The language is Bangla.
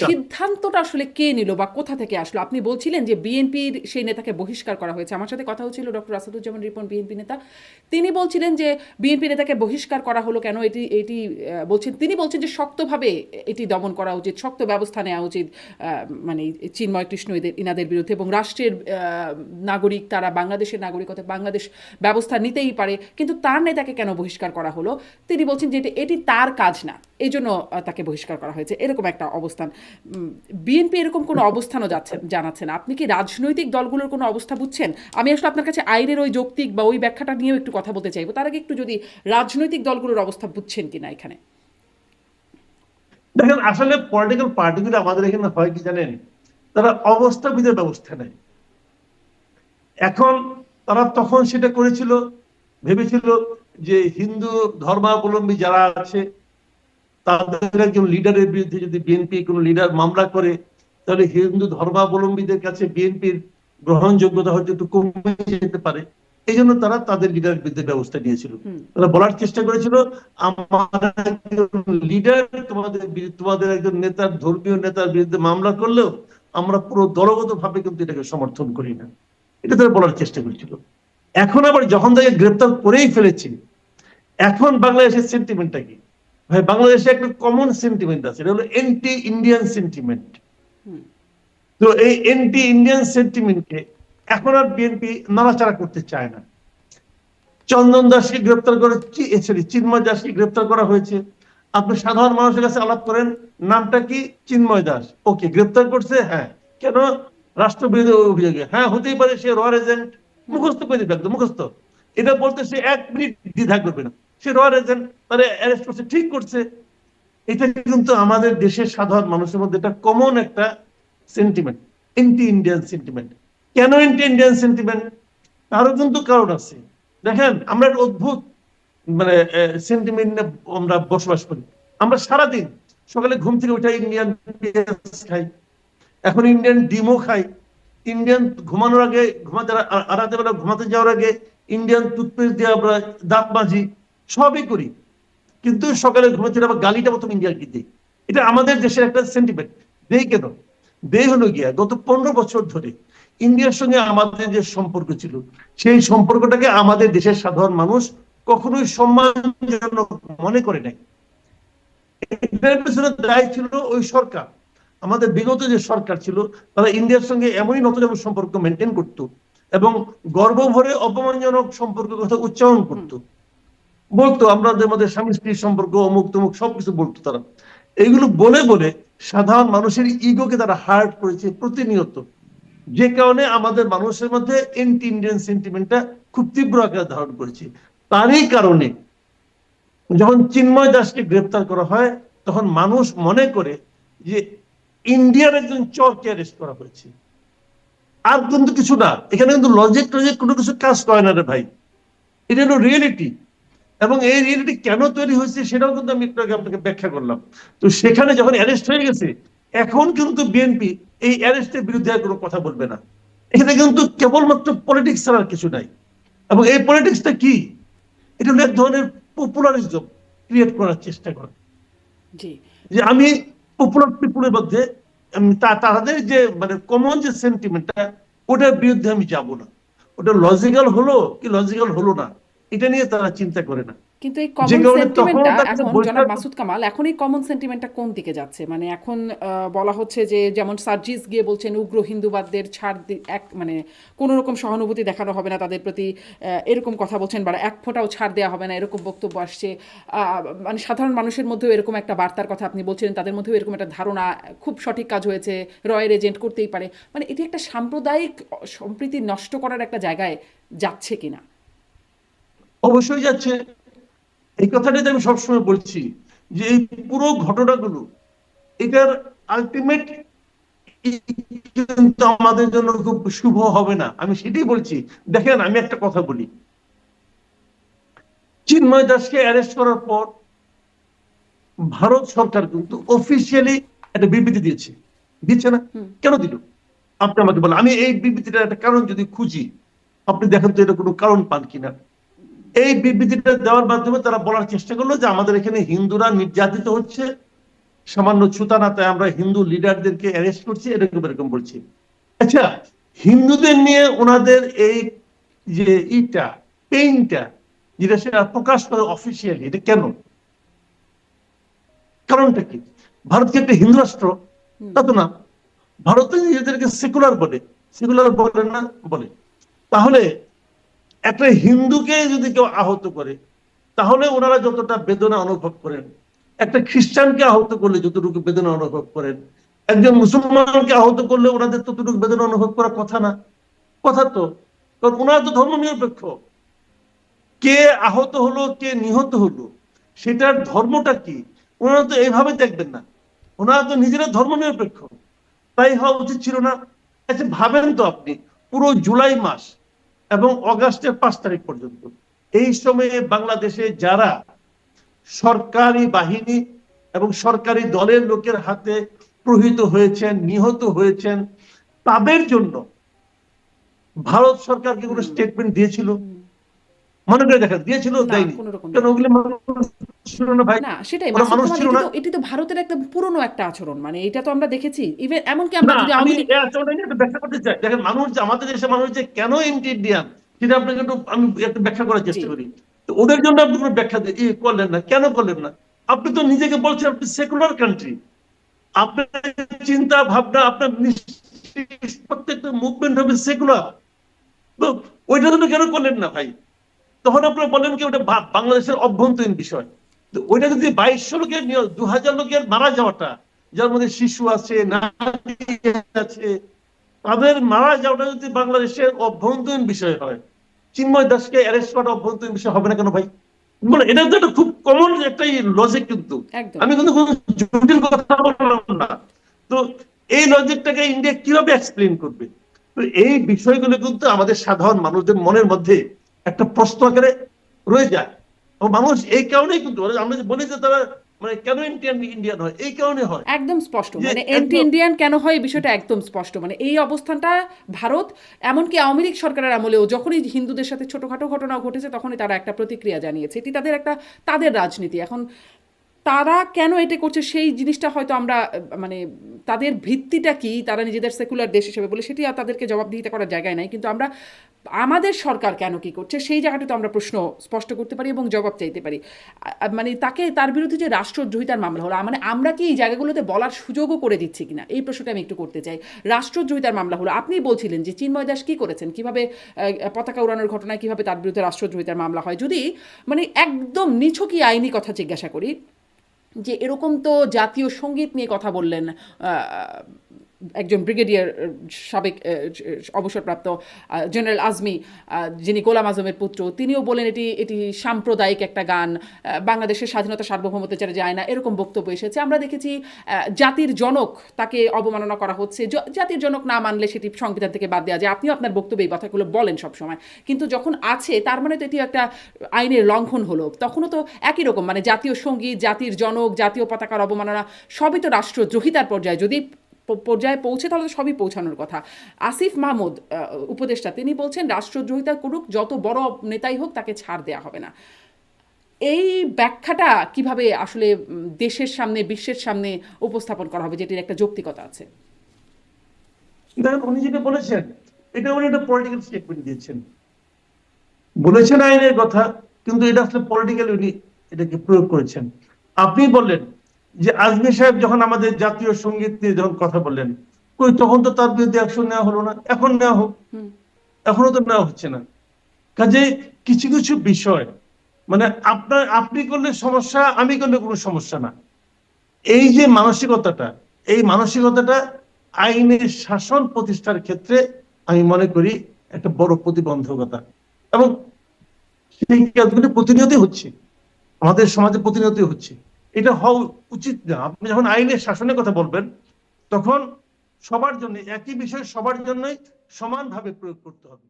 সিদ্ধান্তটা আসলে কে নিল বা কোথা থেকে আসলো? আপনি বলছিলেন যে বিএনপির সেই নেতাকে বহিষ্কার করা হয়েছে। আমার সাথে কথা হচ্ছিল ডক্টর আসাদুজ্জামান রিপন, বিএনপি নেতা। তিনি বলছিলেন যে বিএনপি নেতাকে বহিষ্কার করা হলো কেন, এটি এটি বলছেন, তিনি বলছেন যে শক্তভাবে এটি দমন করা উচিত, শক্ত ব্যবস্থা নেওয়া উচিত মানে চিন্ময় কৃষ্ণ ইনাদের বিরুদ্ধে, এবং রাষ্ট্রের নাগরিক, তারা বাংলাদেশের নাগরিকতা, বাংলাদেশ ব্যবস্থা নিতেই পারে, কিন্তু তার নেতাকে কেন বহিষ্কার করা হলো? তিনি বলছেন যে এটি তার কাজ না, এই জন্য তাকে বহিষ্কার করা হয়েছে, এরকম একটা অবস্থান। বিএনপি এরকম কোনো অবস্থানও জানাচ্ছে না। আপনি কি রাজনৈতিক দলগুলোর কোনো অবস্থা বুঝছেন? আমি আসলে আপনার কাছে আইনের ওই যৌক্তিক বা ওই ব্যাখ্যাটা নিয়েও একটু কথা বলতে চাইবো। তার আগে একটু যদি রাজনৈতিক দলগুলোর অবস্থা বুঝছেন কিনা এখানে। দেখেন, আসলে পলিটিক্যাল পার্টিগুলো আমাদের এখানে হয় কি জানেন, তারা অবস্থা বিধের ব্যবস্থা নেয়। এখন তারা তখন সেটা করেছিল, ভেবেছিল যে হিন্দু ধর্মাবলম্বী যারা আছে তাদের একজন লিডারের বিরুদ্ধে যদি বিএনপি কোনো লিডার মামলা করে, তাহলে হিন্দু ধর্মাবলম্বীদের কাছে বিএনপির গ্রহণযোগ্যতা হয়তো একটু কমে যেতে পারে। এই জন্য তারা তাদের লিডারের বিরুদ্ধে ব্যবস্থা নিয়েছিল। তারা বলার চেষ্টা করেছিল, আমার লিডার তোমাদের একজন নেতার, ধর্মীয় নেতার বিরুদ্ধে মামলা করলেও আমরা পুরো দলগত ভাবে কিন্তু এটাকে সমর্থন করি না, এটা তারা বলার চেষ্টা করেছিল। এখন আবার যখন তাকে গ্রেপ্তার করেই ফেলেছি, এখন বাংলাদেশের সেন্টিমেন্টটা কি ভাই? বাংলাদেশে একটা কমন সেন্টিমেন্ট আছে, এটা হলো এন্টি ইন্ডিয়ান সেন্টিমেন্ট। তো এই এন্টি ইন্ডিয়ান সেন্টিমেন্টকে এখন আর বিএনপি নাড়াচাড়া করতে চায় না। চন্দন দাসকে গ্রেপ্তার করে, চিন্ময় দাসকে গ্রেপ্তার করা হয়েছে। আপনি সাধারণ মানুষের কাছে আলাপ করেন, নামটা কি? চিন্ময় দাস। ওকে, গ্রেপ্তার করছে, হ্যাঁ, কেন? রাষ্ট্রবিরোধী অভিযোগে। হ্যাঁ, হতেই পারে সে র এজেন্ট, মুখস্থ করে দিবে, একদম মুখস্থ। এটা বলতে সে 1 মিনিট দ্বিধা করবে না, সে র এজেন্ট, তারা অ্যারেস্ট করছে, ঠিক করছে। এটা কিন্তু আমাদের দেশের সাধারণ মানুষের মধ্যে একটা কমন একটা সেন্টিমেন্ট, এন্টি ইন্ডিয়ান সেন্টিমেন্ট। কেন এন্টি ইন্ডিয়ান সেন্টিমেন্ট? তারও কিন্তু কারণ আছে। দেখেন, আমরা একটা অদ্ভুত মানে সেন্টিমেন্ট আমরা বসবাস করি। আমরা সারাদিন সকালে ঘুম থেকে উঠে ইন্ডিয়ান খাই, এখন ইন্ডিয়ান ডিমও খাই, ইন্ডিয়ান ঘুমানোর আগে, রাতের বেলা ঘুমাতে যাওয়ার আগে ইন্ডিয়ান টুথপেস্ট দিয়ে আমরা দাঁত মাজি, সবই করি। কিন্তু সকালে ঘুমাতে আবার গালিটা প্রথম ইন্ডিয়াকে দিই। এটা আমাদের দেশের একটা সেন্টিমেন্ট। দেই কেন? দেই হলো গিয়া গত 15 বছর ধরে ইন্ডিয়ার সঙ্গে আমাদের যে সম্পর্ক ছিল, সেই সম্পর্কটাকে আমাদের দেশের সাধারণ মানুষ কখনোই সম্মানজনক মনে করে নাই। এটার পেছনে দায়ী ছিল ওই সরকার। আমাদের বিগত যে সরকার ছিল, তারা ইন্ডিয়ার সঙ্গে এমনই নতুন সম্পর্ক মেনটেন করতো এবং গর্ব ভরে অপমানজনক সম্পর্কের কথা উচ্চারণ করতো, বলতো আমাদের মধ্যে স্বামী স্ত্রীর সম্পর্ক অমুক তমুক সবকিছু বলতো তারা। এইগুলো বলে বলে সাধারণ মানুষের ইগোকে তারা হার্ট করেছে প্রতিনিয়ত, যে কারণে আমাদের মানুষের মধ্যে এন্টি ইন্ডিয়ান সেন্টিমেন্টটা খুব তীব্র আকার ধারণ করেছে। তারই কারণে যখন চিন্ময় দাসকে গ্রেপ্তার করা হয়, তখন মানুষ মনে করে যে ইন্ডিয়ার একজন চোরকে অ্যারেস্ট করা হয়েছে। আর কিন্তু কিছু না, এখানে কিন্তু লজিক টজিক কোনো কিছু কাজ করে না রে ভাই, এটা হলো রিয়েলিটি। এবং এই রিয়েলিটি কেন তৈরি হয়েছে সেটাও কিন্তু আমি একটু আগে আপনাকে ব্যাখ্যা করলাম। তো সেখানে যখন অ্যারেস্ট হয়ে গেছে, এখন কিন্তু বিএনপি এই অ্যারেস্টের বিরুদ্ধে আর কোনো কথা বলবে না। এখানে কিন্তু কেবলমাত্র পলিটিক্স ছাড়া কিছু নাই। এবং এই পলিটিক্সটা কি? এটা হলো এক ধরনের পপুলারিজম ক্রিয়েট করার চেষ্টা করে, যে আমি পপুলার পিপুলের মধ্যে তাদের যে মানে কমন যে সেন্টিমেন্টটা, ওটার বিরুদ্ধে আমি যাব না। ওটা লজিক্যাল হলো কি লজিক্যাল হলো না, এটা নিয়ে তারা চিন্তা করে না। কিন্তু এই কমন সেন্টিমেন্টটা এখন, জনাব মাসুদ কামাল, এখন এই কমন সেন্টিমেন্টটা কোন দিকে যাচ্ছে? মানে এখন বলা হচ্ছে যে, যেমন সার্জিস গিয়ে বলছেন উগ্র হিন্দুবাদদের ছাড় মানে কোনো রকম সহানুভূতি দেখানো হবে না তাদের প্রতি, এরকম কথা বলছেন, বা এক ফোঁটাও ছাড় দেওয়া হবে না, এরকম বক্তব্য আসছে। মানে সাধারণ মানুষের মধ্যেও এরকম একটা বার্তার কথা আপনি বলছিলেন, তাদের মধ্যেও এরকম একটা ধারণা, খুব সঠিক কাজ হয়েছে, রয়ের এজেন্ট করতেই পারে। মানে এটি একটা সাম্প্রদায়িক সম্প্রীতি নষ্ট করার একটা জায়গায় যাচ্ছে কিনা? অবশ্যই যাচ্ছে। এই কথাটাই আমি সবসময় বলছি যে এই পুরো ঘটনাগুলো, এটার আলটিমেট কিন্তু আমাদের জন্য খুব শুভ হবে না, আমি সেটাই বলছি। দেখেন, আমি একটা কথা বলি, চিন্ময় দাসকে অ্যারেস্ট করার পর ভারত সরকার কিন্তু অফিসিয়ালি একটা বিবৃতি দিচ্ছে না? কেন দিল? আপনি আমাকে বলেন, আমি এই বিবৃতিটার একটা কারণ যদি খুঁজি, আপনি দেখেন তো এটা কোনো কারণ পান কিনা। এই বিবৃতিটা দেওয়ার মাধ্যমে তারা বলার চেষ্টা করলো যে আমাদের এখানে হিন্দুরা নির্যাতিত হচ্ছে, সামান্য ছুতানা, তাই আমরা হিন্দু লিডারদেরকে অ্যারেস্ট করছি, এরকম এরকম বলছি। আচ্ছা, হিন্দুদের নিয়ে ওনাদের এই যে পেইনটা যেটা সেটা প্রকাশ করে অফিসিয়ালি, এটা কেন? কারণটা কি? ভারত কি একটা হিন্দু রাষ্ট্র? তা তো না। ভারত নিজেদেরকে সেকুলার বলে, সেকুলার বলে না বলে। তাহলে একটা হিন্দুকে যদি কেউ আহত করে, তাহলে ওনারা যতটা বেদনা অনুভব করেন, একটা খ্রিস্টানকে আহত করলে যতটুকু বেদনা অনুভব করেন, একজন মুসলমানকে আহত করলে ওনাদের ততটুকু বেদনা অনুভব করার কথা না? কথা তো। কারণ ওনারা তো ধর্ম নিরপেক্ষ। কে আহত হলো, কে নিহত হলো, সেটার ধর্মটা কি ওনারা তো এইভাবে দেখবেন না। ওনারা তো নিজেরা ধর্ম নিরপেক্ষ। তাই হওয়া উচিত ছিল না? আচ্ছা ভাবেন তো আপনি, পুরো জুলাই মাস এবং অগাস্টের 5 তারিখ পর্যন্ত এই সময়ে বাংলাদেশে যারা সরকারি বাহিনী এবং সরকারি দলের লোকের হাতে প্রহৃত হয়েছেন, নিহত হয়েছেন, তাদের জন্য ভারত সরকারকে কোনো স্টেটমেন্ট দিয়েছিল? মনে করে দেখা দিয়েছিল? দেয়নি। কেন? ওগুলো মানুষ ছিল না ভাই, না সেটাই ওরা মানুষ ছিল না। এটি তো ভারতের একটা পুরনো একটা আচরণ, মানে এটা তো আমরা দেখেছি। ইভেন এমনকি আমরা যদি আমি আওয়ামী লীগ এই আচরণটা নিয়ে একটু ব্যাখ্যা করতে চাই। দেখেন, মানুষ যে আমাদের দেশের মানুষ যে কেন এন্টি ইন্ডিয়ান, সেটা আপনাকে আমি একটু ব্যাখ্যা করার চেষ্টা করি। তো ওদের জন্য আপনি কোনো ব্যাখ্যা করলেন না, কেন করলেন না? আপনি তো নিজেকে বলছেন আপনি সেকুলার কান্ট্রি, আপনার চিন্তা ভাবনা, আপনার প্রত্যেকটা মুভমেন্ট হবে সেকুলার। তো ওইটা জন্য কেন করলেন না ভাই? তখন আপনারা বলেন কি ওটা বাংলাদেশের অভ্যন্তরীণ বিষয়। তো ওইটা যদি 2200 লোকের 2000 লোকের মারা যাওয়াটা, যার মধ্যে শিশু আছে, নারী আছে, তাদের মারা যাওয়াটা যদি বাংলাদেশের অভ্যন্তরীণ বিষয় হয়, চিন্ময় দাসকে অ্যারেস্ট করা অভ্যন্তরীণ বিষয় হবে না কেন ভাই? বলে এটা তো একটা খুব কমন একটা লজিক, কিন্তু আমি কিন্তু কোনো জটিল কথা বললাম না। তো এই লজিকটাকে ইন্ডিয়া কিভাবে এক্সপ্লেইন করবে? তো এই বিষয়গুলো কিন্তু আমাদের সাধারণ মানুষদের মনের মধ্যে একটা প্রশ্ন আকারে রয়ে যায়। এবং মানুষ এই কারণেই কিন্তু আমরা যে বলি যে তারা মানে কেন ইন্ডিয়ান হয়, এই কারণে হয়। একদম স্পষ্ট, মানে এন্টি ইন্ডিয়ান কেন হয় এই বিষয়টা একদম স্পষ্ট। মানে এই অবস্থানটা ভারত, এমনকি আওয়ামী লীগ সরকারের আমলেও যখনই হিন্দুদের সাথে ছোটখাটো ঘটনা ঘটেছে তখনই তারা একটা প্রতিক্রিয়া জানিয়েছে। এটি তাদের রাজনীতি। এখন তারা কেন এটা করছে সেই জিনিসটা হয়তো আমরা মানে তাদের ভিত্তিটা কি, তারা নিজেদের সেকুলার দেশ হিসেবে বলে, সেটি আর তাদেরকে জবাবদিহিতা করার জায়গায় নাই। কিন্তু আমাদের সরকার কেন কি করছে সেই জায়গাটা তো আমরা প্রশ্ন স্পষ্ট করতে পারি এবং জবাব চাইতে পারি। মানে তার বিরুদ্ধে যে রাষ্ট্রদ্রোহিতার মামলা হলো, মানে আমরা কি এই জায়গাগুলোতে বলার সুযোগও করে দিচ্ছি কিনা, এই প্রশ্নটা আমি একটু করতে চাই। রাষ্ট্রদ্রোহিতার মামলা হলো, আপনি বলছিলেন যে চিন্ময় দাস কি করেছেন, কিভাবে পতাকা উড়ানোর ঘটনায় কিভাবে তার বিরুদ্ধে রাষ্ট্রদ্রোহিতার মামলা হয়। যদি মানে একদম নিছকই আইনি কথা জিজ্ঞাসা করি, যে এরকম তো জাতীয় সঙ্গীত নিয়ে কথা বললেন একজন ব্রিগেডিয়ার, সাবেক অবসরপ্রাপ্ত জেনারেল আজমি, যিনি গোলাম আজমের পুত্র, তিনিও বলেন এটি সাম্প্রদায়িক একটা গান, বাংলাদেশের স্বাধীনতা সার্বভৌমত্ব চারে যায় না, এরকম বক্তব্য এসেছে। আমরা দেখেছি জাতির জনক তাকে অবমাননা করা হচ্ছে, জাতির জনক না মানলে সেটি সংবিধান থেকে বাদ দেওয়া যায়। আপনিও আপনার বক্তব্যে এই কথাগুলো বলেন সবসময়, কিন্তু যখন আছে তার মানে তো এটি একটা আইনের লঙ্ঘন হলো। তখনও তো একই রকম, মানে জাতীয় সঙ্গীত, জাতির জনক, জাতীয় পতাকার অবমাননা সবই তো রাষ্ট্রদ্রোহিতার পর্যায়ে যদি পর্যায়ে পৌঁছে, তাহলে তো সবই পৌঁছানোর কথা। আসিফ মাহমুদ উপদেষ্টা, তিনি বলছেন রাষ্ট্রদ্রোহিতা করুক, যত বড় নেতাই হোক তাকে ছাড় দেয়া হবে না। এই ব্যাখ্যাটা কিভাবে আসলে দেশের সামনে, বিশ্বের সামনে উপস্থাপন করা হবে, যেটির একটা যৌক্তিকতা আছে? দেখেন, উনি যেটা বলেছেন এটা উনি একটা পলিটিক্যাল স্টেটমেন্ট দিয়েছেন, বলেছেন আইনের কথা, কিন্তু এটা আসলে পলিটিক্যালি উনি এটাকে প্রয়োগ করেছেন। আপনি বললেন যে আজমি সাহেব যখন আমাদের জাতীয় সঙ্গীত নিয়ে যখন কথা বললেন, কই তখন তো তার বিরুদ্ধে অ্যাকশন নেওয়া হলো না। এখন নেওয়া হোক, এখনো তো নেওয়া হচ্ছে না। কাজে কিছু কিছু বিষয় মানে আপনি করলে সমস্যা, আমি করলে কোনো সমস্যা না। এই যে মানসিকতাটা, এই মানসিকতাটা আইনের শাসন প্রতিষ্ঠার ক্ষেত্রে আমি মনে করি একটা বড় প্রতিবন্ধকতা। এবং সেই কাজগুলি প্রতিনিয়তই হচ্ছে, আমাদের সমাজে প্রতিনিয়তই হচ্ছে। এটা হওয়া উচিত না। আপনি যখন আইনের শাসনের কথা বলবেন, তখন সবার জন্য একই বিষয় সবার জন্যই সমানভাবে প্রয়োগ করতে হবে।